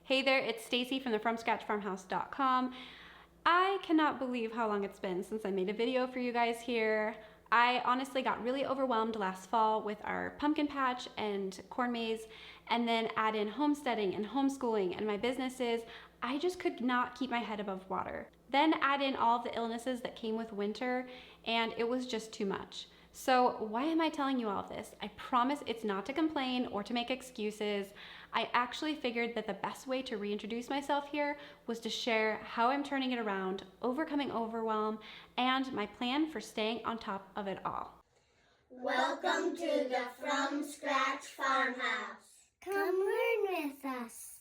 Hey there, it's Stacy from the FromScratchFarmhouse.com. I cannot believe how long it's been since I made a video for you guys here. I honestly got really overwhelmed last fall with our pumpkin patch and corn maze, and then add in homesteading and homeschooling and my businesses. I just could not keep my head above water. Then add in all of the illnesses that came with winter, and it was just too much. So why am I telling you all of this? I promise it's not to complain or to make excuses. I actually figured that the best way to reintroduce myself here was to share how I'm turning it around, overcoming overwhelm, and my plan for staying on top of it all. Welcome to the From Scratch Farmhouse. Come learn with us.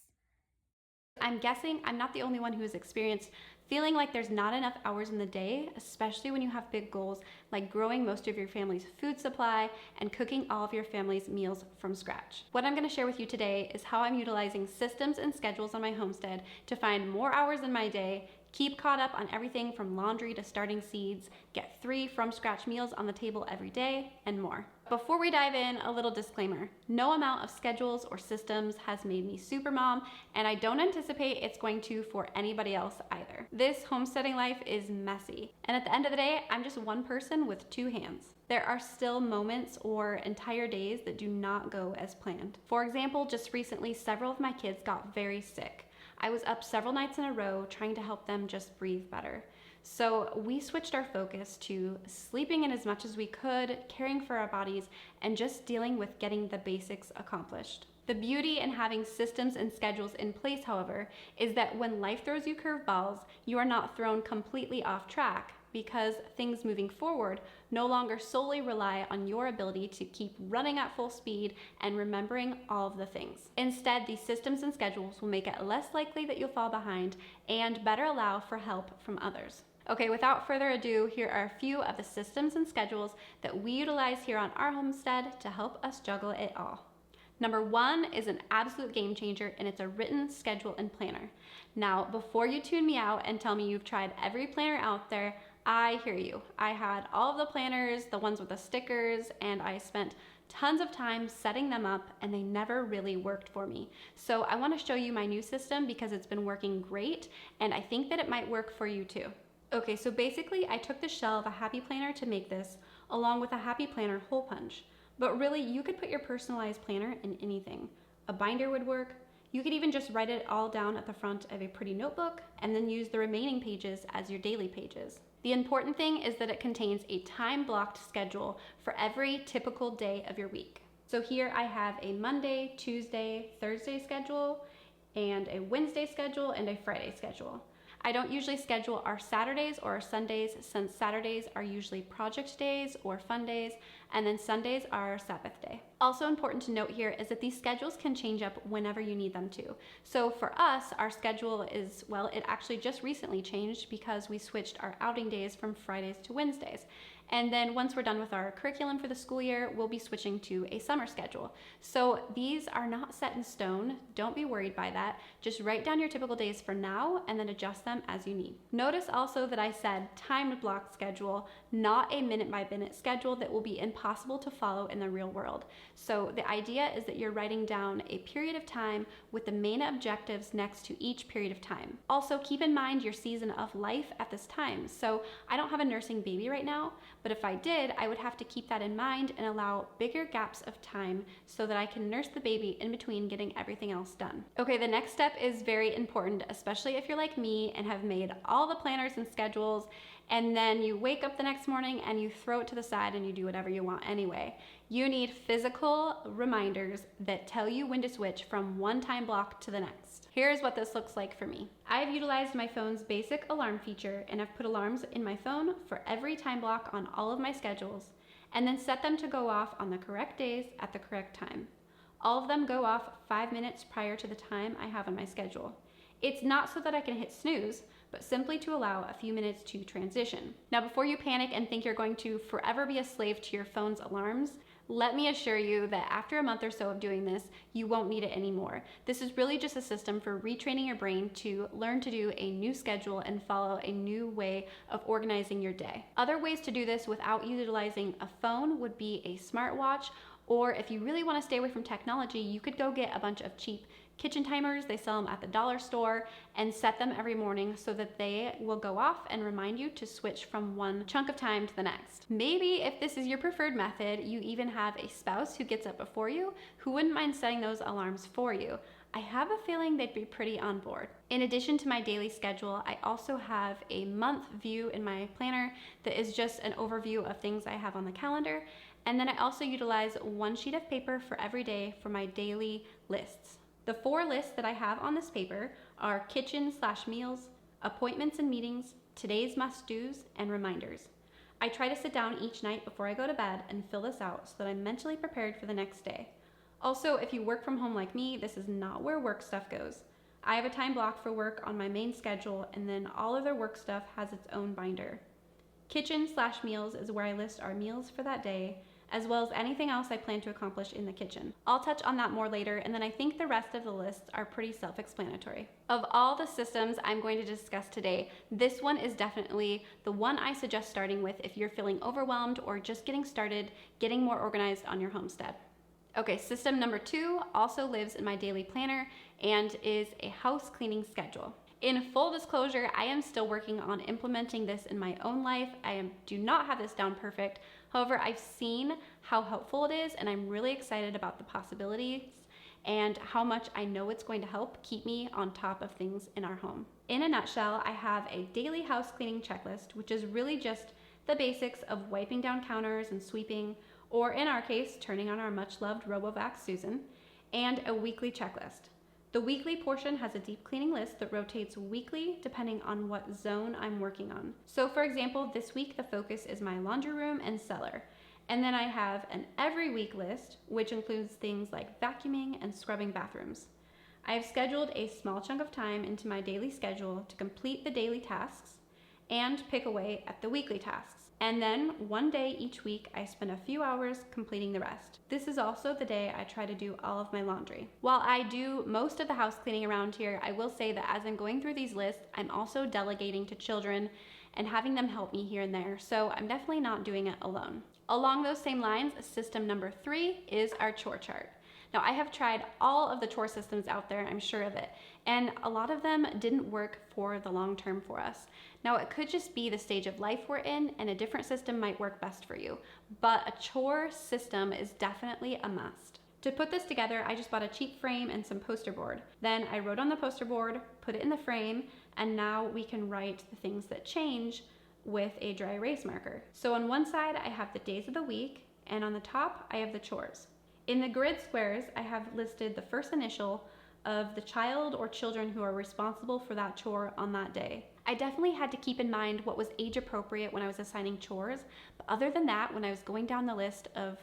I'm guessing I'm not the only one who has experienced feeling like there's not enough hours in the day, especially when you have big goals like growing most of your family's food supply and cooking all of your family's meals from scratch. What I'm going to share with you today is how I'm utilizing systems and schedules on my homestead to find more hours in my day, keep caught up on everything from laundry to starting seeds, get 3 from scratch meals on the table every day, and more. Before we dive in, a little disclaimer. No amount of schedules or systems has made me super mom, and I don't anticipate it's going to for anybody else either. This homesteading life is messy, and at the end of the day, I'm just one person with 2 hands. There are still moments or entire days that do not go as planned. For example, just recently, several of my kids got very sick. I was up several nights in a row trying to help them just breathe better. So we switched our focus to sleeping in as much as we could, caring for our bodies, and just dealing with getting the basics accomplished. The beauty in having systems and schedules in place, however, is that when life throws you curveballs, you are not thrown completely off track, because things moving forward no longer solely rely on your ability to keep running at full speed and remembering all of the things. Instead, these systems and schedules will make it less likely that you'll fall behind and better allow for help from others. Okay, without further ado, here are a few of the systems and schedules that we utilize here on our homestead to help us juggle it all. Number 1 is an absolute game changer, and it's a written schedule and planner. Now, before you tune me out and tell me you've tried every planner out there, I hear you. I had all of the planners, the ones with the stickers, and I spent tons of time setting them up, and they never really worked for me. So I want to show you my new system because it's been working great, and I think that it might work for you too. Okay, so basically I took the shell of a Happy Planner to make this, along with a Happy Planner hole punch. But really, you could put your personalized planner in anything. A binder would work. You could even just write it all down at the front of a pretty notebook and then use the remaining pages as your daily pages. The important thing is that it contains a time-blocked schedule for every typical day of your week. So here I have a Monday, Tuesday, Thursday schedule, and a Wednesday schedule, and a Friday schedule. I don't usually schedule our Saturdays or our Sundays, since Saturdays are usually project days or fun days, and then Sundays are our Sabbath day. Also important to note here is that these schedules can change up whenever you need them to. So for us, our schedule is, well, it actually just recently changed because we switched our outing days from Fridays to Wednesdays. And then once we're done with our curriculum for the school year, we'll be switching to a summer schedule. So these are not set in stone. Don't be worried by that. Just write down your typical days for now and then adjust them as you need. Notice also that I said timed block schedule, not a minute-by-minute schedule that will be impossible to follow in the real world. So the idea is that you're writing down a period of time with the main objectives next to each period of time. Also, keep in mind your season of life at this time. So I don't have a nursing baby right now, but if I did, I would have to keep that in mind and allow bigger gaps of time so that I can nurse the baby in between getting everything else done. Okay, the next step is very important, especially if you're like me and have made all the planners and schedules, and then you wake up the next morning and you throw it to the side and you do whatever you want anyway. You need physical reminders that tell you when to switch from one time block to the next. Here's what this looks like for me. I've utilized my phone's basic alarm feature, and I've put alarms in my phone for every time block on all of my schedules, and then set them to go off on the correct days at the correct time. All of them go off 5 minutes prior to the time I have on my schedule. It's not so that I can hit snooze, but simply to allow a few minutes to transition. Now, before you panic and think you're going to forever be a slave to your phone's alarms, let me assure you that after a month or so of doing this, you won't need it anymore. This is really just a system for retraining your brain to learn to do a new schedule and follow a new way of organizing your day. Other ways to do this without utilizing a phone would be a smartwatch, or if you really want to stay away from technology, you could go get a bunch of cheap kitchen timers. They sell them at the dollar store, and set them every morning so that they will go off and remind you to switch from one chunk of time to the next. Maybe if this is your preferred method, you even have a spouse who gets up before you who wouldn't mind setting those alarms for you. I have a feeling they'd be pretty on board. In addition to my daily schedule, I also have a month view in my planner that is just an overview of things I have on the calendar. And then I also utilize one sheet of paper for every day for my daily lists. The 4 lists that I have on this paper are kitchen/meals, appointments and meetings, today's must-dos, and reminders. I try to sit down each night before I go to bed and fill this out so that I'm mentally prepared for the next day. Also, if you work from home like me, this is not where work stuff goes. I have a time block for work on my main schedule, and then all other work stuff has its own binder. Kitchen/meals is where I list our meals for that day, as well as anything else I plan to accomplish in the kitchen. I'll touch on that more later, and then I think the rest of the lists are pretty self-explanatory. Of all the systems I'm going to discuss today, this one is definitely the one I suggest starting with if you're feeling overwhelmed or just getting started, getting more organized on your homestead. Okay, system number 2 also lives in my daily planner and is a house cleaning schedule. In full disclosure, I am still working on implementing this in my own life. Do not have this down perfect. However, I've seen how helpful it is, and I'm really excited about the possibilities and how much I know it's going to help keep me on top of things in our home. In a nutshell, I have a daily house cleaning checklist, which is really just the basics of wiping down counters and sweeping, or in our case, turning on our much-loved RoboVac Susan, and a weekly checklist. The weekly portion has a deep cleaning list that rotates weekly depending on what zone I'm working on. So for example, this week the focus is my laundry room and cellar. And then I have an every week list, which includes things like vacuuming and scrubbing bathrooms. I have scheduled a small chunk of time into my daily schedule to complete the daily tasks and pick away at the weekly tasks. And then one day each week, I spend a few hours completing the rest. This is also the day I try to do all of my laundry. While I do most of the house cleaning around here, I will say that as I'm going through these lists, I'm also delegating to children and having them help me here and there. So I'm definitely not doing it alone. Along those same lines, system number 3 is our chore chart. Now, I have tried all of the chore systems out there, I'm sure of it, and a lot of them didn't work for the long term for us. Now, it could just be the stage of life we're in, and a different system might work best for you, but a chore system is definitely a must. To put this together, I just bought a cheap frame and some poster board. Then I wrote on the poster board, put it in the frame, and now we can write the things that change with a dry erase marker. So on one side, I have the days of the week, and on the top, I have the chores. In the grid squares, I have listed the first initial of the child or children who are responsible for that chore on that day. I definitely had to keep in mind what was age appropriate when I was assigning chores, but other than that, when I was going down the list of,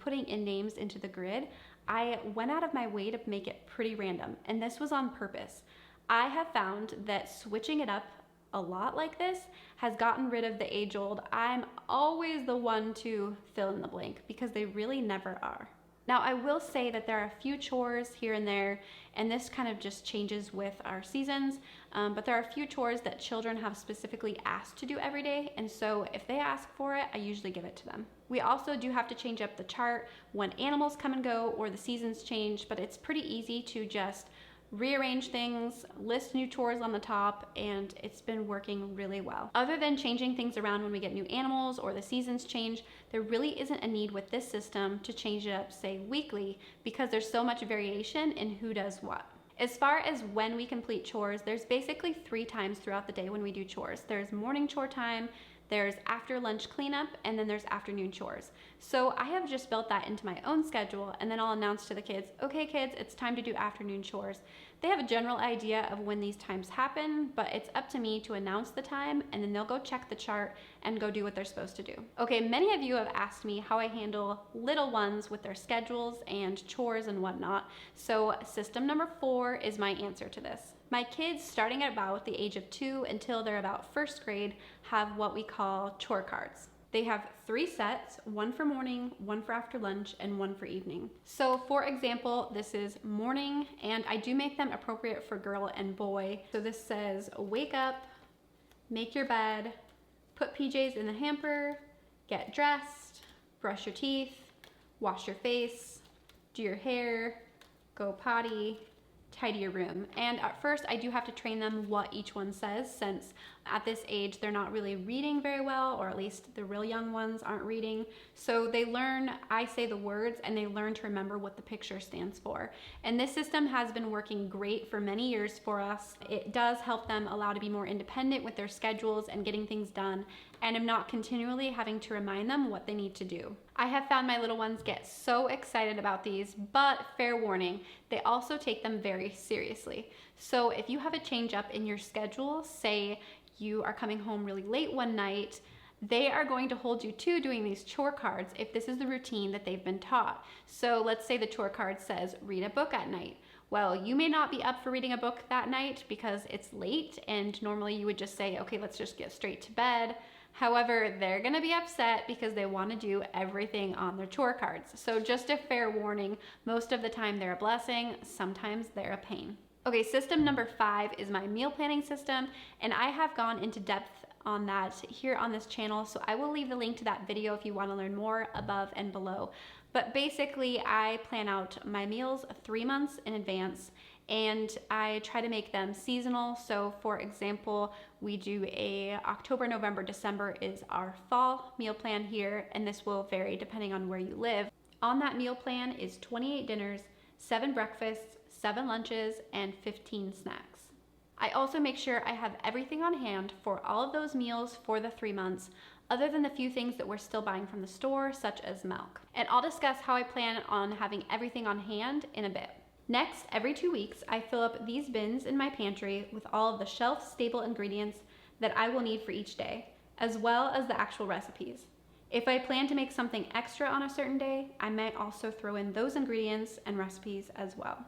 putting in names into the grid, I went out of my way to make it pretty random, and this was on purpose. I have found that switching it up a lot like this has gotten rid of the age-old, I'm always the one to fill in the blank, because they really never are. Now, I will say that there are a few chores here and there, and this kind of just changes with our seasons, but there are a few chores that children have specifically asked to do every day, and so if they ask for it, I usually give it to them. We also do have to change up the chart when animals come and go or the seasons change, but it's pretty easy to just rearrange things, list new chores on the top, and it's been working really well. Other than changing things around when we get new animals or the seasons change, there really isn't a need with this system to change it up, say, weekly, because there's so much variation in who does what. As far as when we complete chores, there's basically 3 times throughout the day when we do chores. There's morning chore time, there's after lunch cleanup, and then there's afternoon chores. So I have just built that into my own schedule, and then I'll announce to the kids, okay kids, it's time to do afternoon chores. They have a general idea of when these times happen, but it's up to me to announce the time, and then they'll go check the chart and go do what they're supposed to do. Okay, many of you have asked me how I handle little ones with their schedules and chores and whatnot. So system number 4 is my answer to this. My kids, starting at about the age of 2 until they're about 1st grade, have what we call chore cards. They have 3 sets, 1 for morning, 1 for after lunch, and 1 for evening. So for example, this is morning, and I do make them appropriate for girl and boy. So this says, wake up, make your bed, put PJs in the hamper, get dressed, brush your teeth, wash your face, do your hair, go potty, tidy your room. And at first I do have to train them what each one says, since at this age they're not really reading very well, or at least the real young ones aren't reading. So they learn, I say the words, and they learn to remember what the picture stands for. And this system has been working great for many years for us. It does help them allow to be more independent with their schedules and getting things done, and I'm not continually having to remind them what they need to do. I have found my little ones get so excited about these, but fair warning, they also take them very seriously. So if you have a change up in your schedule, say you are coming home really late one night, they are going to hold you to doing these chore cards if this is the routine that they've been taught. So let's say the chore card says read a book at night. Well, you may not be up for reading a book that night because it's late, and normally you would just say, okay, let's just get straight to bed. However, they're gonna be upset because they wanna do everything on their chore cards. So just a fair warning, most of the time they're a blessing, sometimes they're a pain. Okay, system number 5 is my meal planning system, and I have gone into depth on that here on this channel, so I will leave the link to that video if you want to learn more above and below. But basically, I plan out my meals 3 months in advance, and I try to make them seasonal. So for example, we do a October, November, December is our fall meal plan here, and this will vary depending on where you live. On that meal plan is 28 dinners, 7 breakfasts, 7 lunches, and 15 snacks. I also make sure I have everything on hand for all of those meals for the 3 months, other than the few things that we're still buying from the store, such as milk. And I'll discuss how I plan on having everything on hand in a bit. Next, every 2 weeks, I fill up these bins in my pantry with all of the shelf-stable ingredients that I will need for each day, as well as the actual recipes. If I plan to make something extra on a certain day, I might also throw in those ingredients and recipes as well.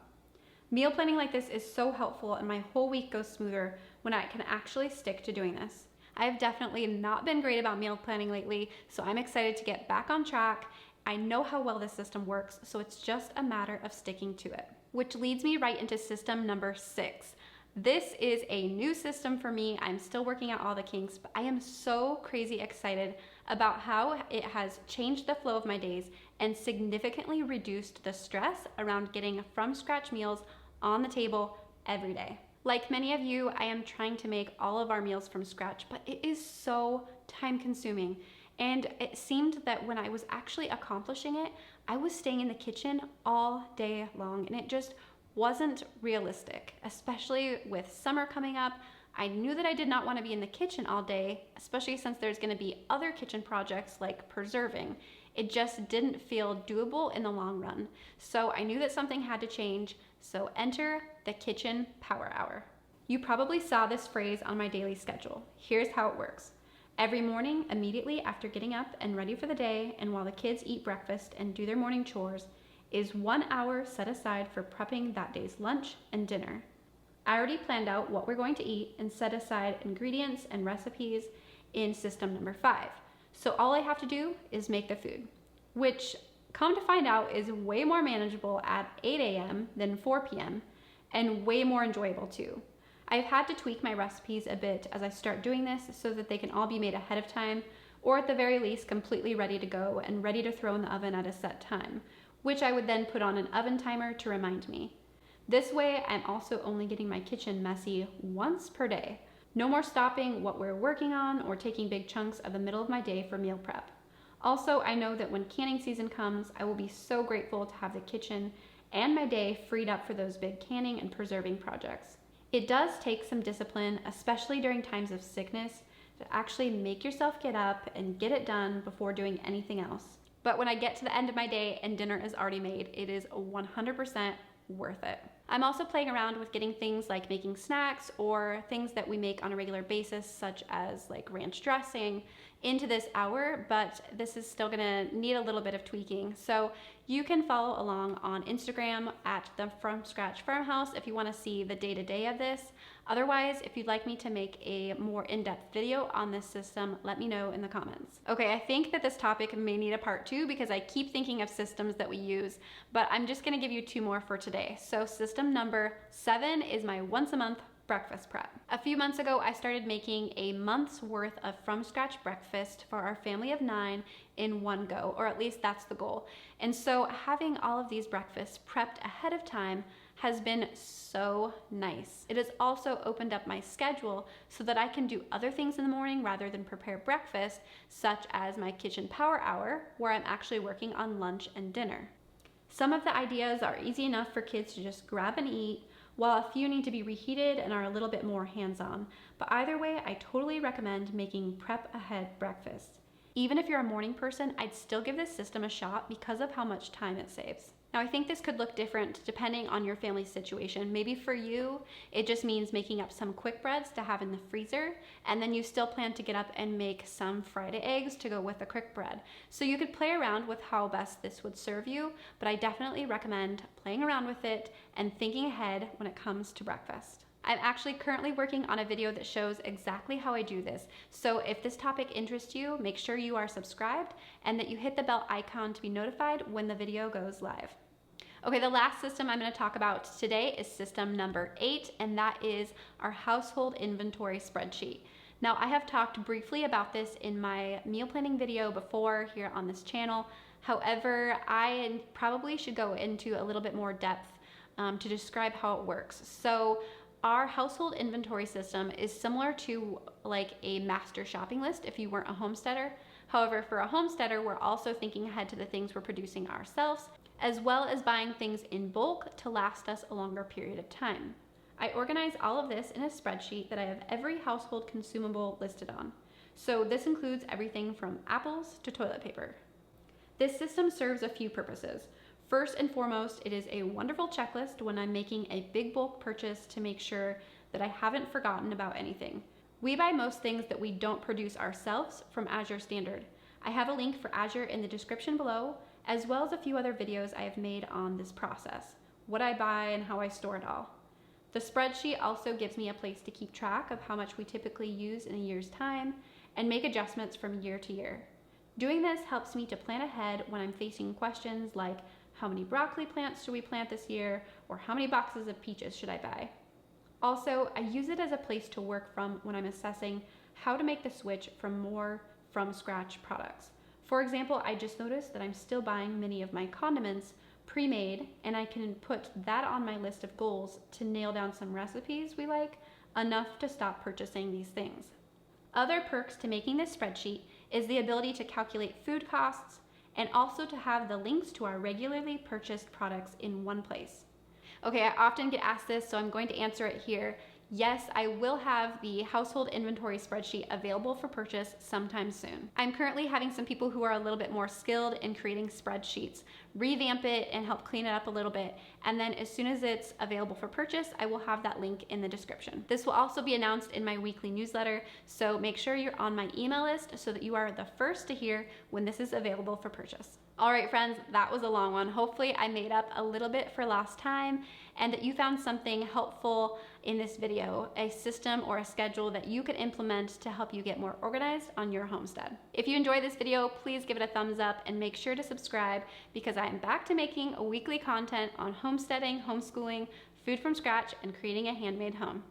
Meal planning like this is so helpful, and my whole week goes smoother when I can actually stick to doing this. I have definitely not been great about meal planning lately, so I'm excited to get back on track. I know how well this system works, so it's just a matter of sticking to it. Which leads me right into system number 6. This is a new system for me. I'm still working out all the kinks, but I am so crazy excited about how it has changed the flow of my days and significantly reduced the stress around getting from scratch meals on the table every day. Like many of you, I am trying to make all of our meals from scratch, but it is so time consuming. And it seemed that when I was actually accomplishing it, I was staying in the kitchen all day long, and it just wasn't realistic, especially with summer coming up. I knew that I did not want to be in the kitchen all day, especially since there's going to be other kitchen projects like preserving. It just didn't feel doable in the long run. So I knew that something had to change. So enter the kitchen power hour. You probably saw this phrase on my daily schedule. Here's how it works. Every morning, immediately after getting up and ready for the day, and while the kids eat breakfast and do their morning chores, is 1 hour set aside for prepping that day's lunch and dinner. I already planned out what we're going to eat and set aside ingredients and recipes in system number 5. So all I have to do is make the food, which, come to find out, is way more manageable at 8 a.m. than 4 p.m. and way more enjoyable too. I've had to tweak my recipes a bit as I start doing this so that they can all be made ahead of time, or at the very least completely ready to go and ready to throw in the oven at a set time, which I would then put on an oven timer to remind me. This way, I'm also only getting my kitchen messy once per day. No more stopping what we're working on or taking big chunks of the middle of my day for meal prep. Also, I know that when canning season comes, I will be so grateful to have the kitchen and my day freed up for those big canning and preserving projects. It does take some discipline, especially during times of sickness, to actually make yourself get up and get it done before doing anything else. But when I get to the end of my day and dinner is already made, it is 100% worth it. I'm also playing around with getting things like making snacks or things that we make on a regular basis, such as like ranch dressing, into this hour, but this is still gonna need a little bit of tweaking. So you can follow along on Instagram at the From Scratch Farmhouse if you wanna see the day-to-day of this. Otherwise, if you'd like me to make a more in-depth video on this system, let me know in the comments. Okay, I think that this topic may need a part 2 because I keep thinking of systems that we use, but I'm just gonna give you 2 more for today. So system number 7 is my once a month breakfast prep. A few months ago, I started making a month's worth of from scratch breakfast for our family of 9 in one go, or at least that's the goal. And so having all of these breakfasts prepped ahead of time has been so nice. It has also opened up my schedule so that I can do other things in the morning rather than prepare breakfast, such as my kitchen power hour, where I'm actually working on lunch and dinner. Some of the ideas are easy enough for kids to just grab and eat, while a few need to be reheated and are a little bit more hands-on. But either way, I totally recommend making prep ahead breakfast. Even if you're a morning person, I'd still give this system a shot because of how much time it saves. Now, I think this could look different depending on your family's situation. Maybe for you, it just means making up some quick breads to have in the freezer, and then you still plan to get up and make some fried eggs to go with the quick bread. So you could play around with how best this would serve you, but I definitely recommend playing around with it and thinking ahead when it comes to breakfast. I'm actually currently working on a video that shows exactly how I do this. So if this topic interests you, make sure you are subscribed and that you hit the bell icon to be notified when the video goes live. Okay, the last system I'm going to talk about today is system number 8, and that is our household inventory spreadsheet. Now, I have talked briefly about this in my meal planning video before here on this channel. However, I probably should go into a little bit more depth to describe how it works. So our household inventory system is similar to like a master shopping list if you weren't a homesteader. However, for a homesteader, we're also thinking ahead to the things we're producing ourselves, as well as buying things in bulk to last us a longer period of time. I organize all of this in a spreadsheet that I have every household consumable listed on. So this includes everything from apples to toilet paper. This system serves a few purposes. First and foremost, it is a wonderful checklist when I'm making a big bulk purchase to make sure that I haven't forgotten about anything. We buy most things that we don't produce ourselves from Azure Standard. I have a link for Azure in the description below, as well as a few other videos I have made on this process, what I buy and how I store it all. The spreadsheet also gives me a place to keep track of how much we typically use in a year's time and make adjustments from year to year. Doing this helps me to plan ahead when I'm facing questions like how many broccoli plants should we plant this year, or how many boxes of peaches should I buy? Also, I use it as a place to work from when I'm assessing how to make the switch from more from scratch products. For example, I just noticed that I'm still buying many of my condiments pre-made, and I can put that on my list of goals to nail down some recipes we like, enough to stop purchasing these things. Other perks to making this spreadsheet is the ability to calculate food costs and also to have the links to our regularly purchased products in one place. Okay, I often get asked this, so I'm going to answer it here. Yes, I will have the household inventory spreadsheet available for purchase sometime soon. I'm currently having some people who are a little bit more skilled in creating spreadsheets revamp it and help clean it up a little bit. And then as soon as it's available for purchase, I will have that link in the description. This will also be announced in my weekly newsletter, so make sure you're on my email list so that you are the first to hear when this is available for purchase. All right, friends, that was a long one. Hopefully I made up a little bit for last time and that you found something helpful in this video, a system or a schedule that you could implement to help you get more organized on your homestead. If you enjoyed this video, please give it a thumbs up and make sure to subscribe because I am back to making a weekly content on homesteading, homeschooling, food from scratch, and creating a handmade home.